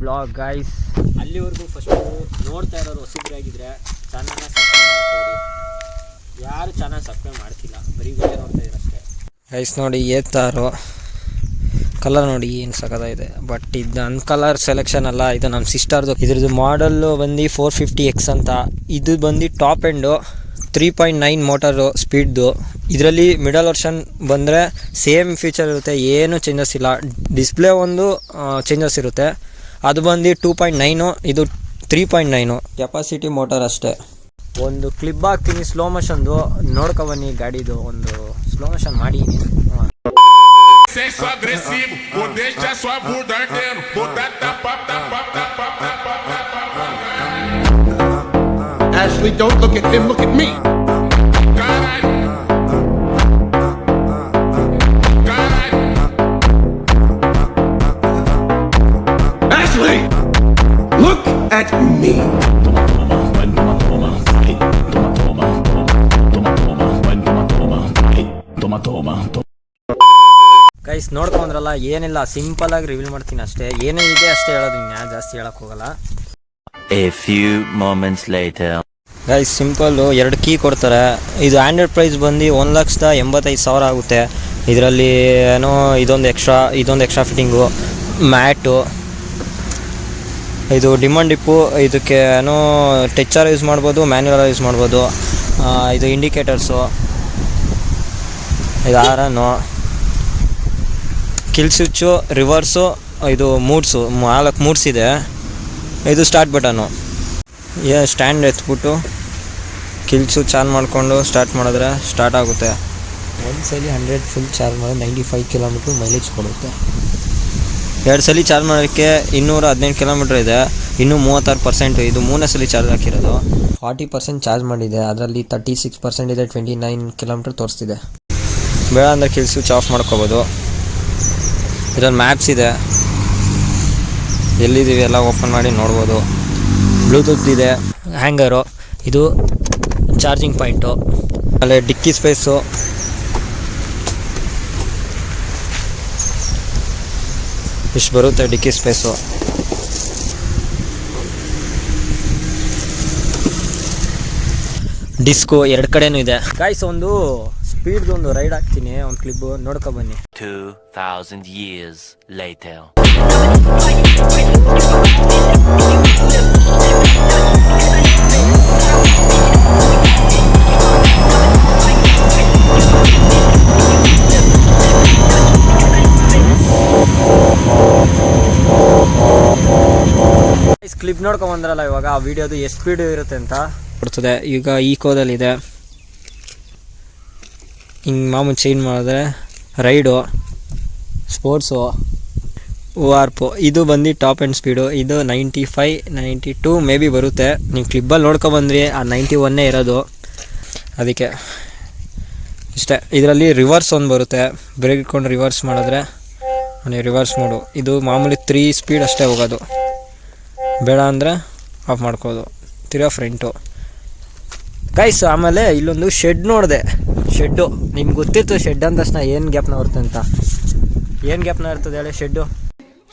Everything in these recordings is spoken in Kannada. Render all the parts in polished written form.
Blog guys. ಅಲ್ಲಿವರೆಗೂ ಫಸ್ಟು ನೋಡ್ತಾ ಇರೋರು ಹೊಸಬ್ರಾಗಿದ್ದರೆ ಚಾನಲ್ನ ಸಬ್ಸ್ಕ್ರೈಬ್ ಮಾಡ್ಕೊಡಿ. ಯಾರು ಚಾನಲ್ ಸಬ್ಸ್ಕ್ರೈಬ್ ಮಾಡ್ತಿಲ್ಲ, ಬರೀ ವಿಡಿಯೋ ನೋಡ್ತಾ ಇದ್ದಾರೆ ಅಷ್ಟೇ. ಗೈಸ್ ನೋಡಿ ಏತಾರು ಕಲರ್ ನೋಡಿ ಏನು ಸಖತ್ತಾಗಿದೆ. ಬಟ್ ಇದು ನನ್ನ ಕಲರ್ ಸೆಲೆಕ್ಷನ್ ಅಲ್ಲ, ಇದು ನಮ್ಮ ಸಿಸ್ಟರ್ದು. ಇದ್ರದ್ದು ಮಾಡಲ್ಲು ಬಂದು 450X ಅಂತ. ಇದು ಬಂದು ಟಾಪ್ ಎಂಡು 3.9 ಮೋಟರು ಸ್ಪೀಡ್ದು. ಇದರಲ್ಲಿ ಮಿಡಲ್ ವರ್ಷನ್ ಬಂದರೆ ಸೇಮ್ ಫೀಚರ್ ಇರುತ್ತೆ, ಏನು ಚೇಂಜಸ್ ಇಲ್ಲ. ಡಿಸ್ಪ್ಲೇ ಒಂದು ಚೇಂಜಸ್ ಇರುತ್ತೆ. ಅದು ಬಂದು 2.9, ಇದು 3.9. ಕೆಪಾಸಿಟಿ ಮೋಟರ್ ಅಷ್ಟೇ. ಒಂದು ಕ್ಲಿಪ್ ಹಾಕ್ತೀನಿ ಸ್ಲೋ ಮೋಷನ್ದು, ನೋಡ್ಕೊಬನ್ನಿ. ಗಾಡಿದು ಒಂದು ಸ್ಲೋ ಮೋಷನ್ ಮಾಡಿದ್ದೀನಿ. Sexo agressivo, vou deixar sua bunda ardendo, vou dar tapa. Ashley, don't look at him, look at me. Caralho. Ashley, look at me. Toma. Guys ನೋಡ್ಕೊಂಡ್ರಲ್ಲ, ಏನಿಲ್ಲ, ಸಿಂಪಲ್ ಆಗಿ ರಿವೀಲ್ ಮಾಡ್ತೀನಿ ಅಷ್ಟೇ. ಏನೇ ಇದೆ ಅಷ್ಟೇ ಹೇಳೋದು, ಇನ್ನು ಜಾಸ್ತಿ ಹೇಳಕ್ ಹೋಗಲ್ಲ. A few moments later. Guys simple 2 key ಕೊಡ್ತಾರೆ. ಇದು ಆ್ಯಂಡ್ರಾಯ್ಡ್ ಪ್ರೈಸ್ ಬಂದು 1,85,000 ಆಗುತ್ತೆ. ಇದರಲ್ಲಿ ಏನೋ ಇದೊಂದು ಎಕ್ಸ್ಟ್ರಾ ಫಿಟ್ಟಿಂಗು, ಮ್ಯಾಟು, ಇದು ಡಿಮಂಡ್ ಡಿಪ್ಪು. ಇದಕ್ಕೆ ಏನೋ ಟಚರ್ ಯೂಸ್ ಮಾಡ್ಬೋದು, ಮ್ಯಾನ್ಯುವಲ್ ಯೂಸ್ ಮಾಡ್ಬೋದು. ಇದು ಇಂಡಿಕೇಟರ್ಸು, ಇದು ಆರನ್ನು, ಕಿಲ್ ಸ್ವಿಚ್ಚು, ರಿವರ್ಸು, ಇದು ಮೂಡ್ಸು, 4 ಮೂಡ್ಸ್ ಇದೆ. ಇದು ಸ್ಟಾರ್ಟ್ ಬಟನು. ಸ್ಟ್ಯಾಂಡ್ ಎತ್ಬಿಟ್ಟು ಕಿಲ್ ಸ್ವಿಚ್ ಆನ್ ಮಾಡಿಕೊಂಡು ಸ್ಟಾರ್ಟ್ ಮಾಡಿದ್ರೆ ಸ್ಟಾರ್ಟ್ ಆಗುತ್ತೆ. ಒಂದು ಸಲ 100 ಫುಲ್ ಚಾರ್ಜ್ ಮಾಡಿದ್ರೆ 95 ಕಿಲೋಮೀಟ್ರ್ ಮೈಲೇಜ್ ಕೊಡುತ್ತೆ. 2 ಸಲ ಚಾರ್ಜ್ ಮಾಡೋಕ್ಕೆ 218 ಕಿಲೋಮೀಟ್ರ್ ಇದೆ. ಇನ್ನೂ 36%. ಇದು 3ನೇ ಸಲ ಚಾರ್ಜ್ ಹಾಕಿರೋದು. 40% ಚಾರ್ಜ್ ಮಾಡಿದೆ, ಅದರಲ್ಲಿ 36% ಇದೆ. 29 ಕಿಲೋಮೀಟ್ರ್ ತೋರಿಸ್ತಿದೆ. ಬೇಡ ಅಂದರೆ ಕಿಲ್ ಸ್ವಿಚ್ ಆಫ್ ಮಾಡ್ಕೋಬೋದು. ಇದರಲ್ಲಿ ಮ್ಯಾಪ್ಸ್ ಇದೆ, ಎಲ್ಲಿದ್ದೀವಿ ಎಲ್ಲ ಓಪನ್ ಮಾಡಿ ನೋಡ್ಬೋದು. ಬ್ಲೂಟೂತ್ ಇದೆ, ಹ್ಯಾಂಗರು, ಇದು ಚಾರ್ಜಿಂಗ್ ಪಾಯಿಂಟು, ಆಮೇಲೆ ಡಿಕ್ಕಿ ಸ್ಪೇಸು, ಇಷ್ಟು ಬರುತ್ತೆ ಡಿಕ್ಕಿ ಸ್ಪೇಸು. ಡಿಸ್ಕು 2 ಕಡೆನೂ ಇದೆ. ಗಾಯ್ಸ್ ಒಂದು ಸ್ಪೀಡ್ದು ಒಂದು ರೈಡ್ ಹಾಕ್ತೀನಿ, ಒಂದು ಕ್ಲಿಪ್ ನೋಡ್ಕೊಬನ್ನಿ. 2000 years later. ಕ್ಲಿಪ್ ನೋಡ್ಕೊಂಬಂದ್ರಲ್ಲ, ಇವಾಗ ಆ ವಿಡಿಯೋದು ಎಷ್ಟು ಸ್ಪೀಡ್ ಇರುತ್ತೆ ಅಂತ ಕೊಡ್ತದೆ. ಈಗ ಈಕೋದಲ್ಲಿದೆ, ಹಿಂಗೆ ಮಾಮೂಲು ಚೇಂಜ್ ಮಾಡಿದ್ರೆ ರೈಡು, ಸ್ಪೋರ್ಟ್ಸು, ವಾರ್ಪು. ಇದು ಬಂದು ಟಾಪ್ ಆ್ಯಂಡ್ ಸ್ಪೀಡು. ಇದು 95, 92 ಮೇ ಬಿ ಬರುತ್ತೆ. ನೀವು ಕ್ಲಿಪ್ಪಲ್ಲಿ ನೋಡ್ಕೊಬಂದ್ರಿ, ಆ 91 ಇರೋದು, ಅದಕ್ಕೆ ಇಷ್ಟೇ. ಇದರಲ್ಲಿ ರಿವರ್ಸ್ ಒಂದು ಬರುತ್ತೆ, ಬ್ರೇಕ್ ಇಟ್ಕೊಂಡು ರಿವರ್ಸ್ ಮಾಡಿದ್ರೆ ರಿವರ್ಸ್ ಮೋಡು. ಇದು ಮಾಮೂಲಿ 3 ಸ್ಪೀಡ್ ಅಷ್ಟೇ ಹೋಗೋದು, ಬೇಡ ಅಂದರೆ ಆಫ್ ಮಾಡ್ಕೋದು. ತಿರ್ಗಾ ಫ್ರಂಟು ಗೈಸ್. ಆಮೇಲೆ ಇಲ್ಲೊಂದು ಶೆಡ್ ನೋಡಿದೆ. ಶೆಡ್ಡು ನಿಮ್ಗೆ ಗೊತ್ತಿತ್ತು, ಶೆಡ್ ಅಂದ ತಕ್ಷಣ ಏನು ಗ್ಯಾಪ್ನ ಬರುತ್ತೆ ಅಂತ. ಏನು ಗ್ಯಾಪ್ನ ಇರ್ತದೆ ಹೇಳಿ ಶೆಡ್ಡು?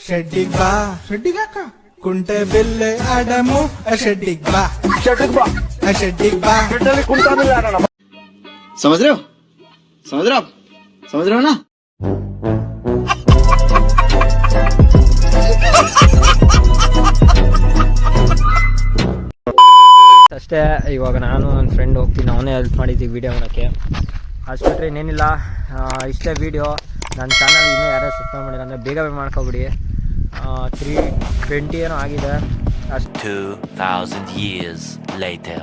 ಶೆಡ್ಡಿಗ ಕುಂಟೆ ಬೆಲ್ಲೆ ಆಡಮು ಶೆಡ್ಡಿಗ್ ಬಾ समझ रहे हो ना? ಅಷ್ಟೇ. ಇವಾಗ ನಾನು ನನ್ನ ಫ್ರೆಂಡ್ ಹೋಗ್ತೀನಿ, ಅವನೇ ಹೆಲ್ಪ್ ಮಾಡಿದ್ದೀವಿ ವೀಡಿಯೋ ಮಾಡೋಕ್ಕೆ. ಅಷ್ಟು ಬಿಟ್ಟರೆ ಇನ್ನೇನಿಲ್ಲ. ಇಷ್ಟೇ ವೀಡಿಯೋ. ನನ್ನ ಚಾನಲ್ ಇನ್ನೂ ಯಾರು ಸಬ್ಸ್ಕ್ರೈಬ್ ಮಾಡಿಲ್ಲ ಅಂದರೆ ಬೇಗ ಮಾಡ್ಕೊಬಿಡಿ. 320 ಏನೋ ಆಗಿದೆ. 2000 years later.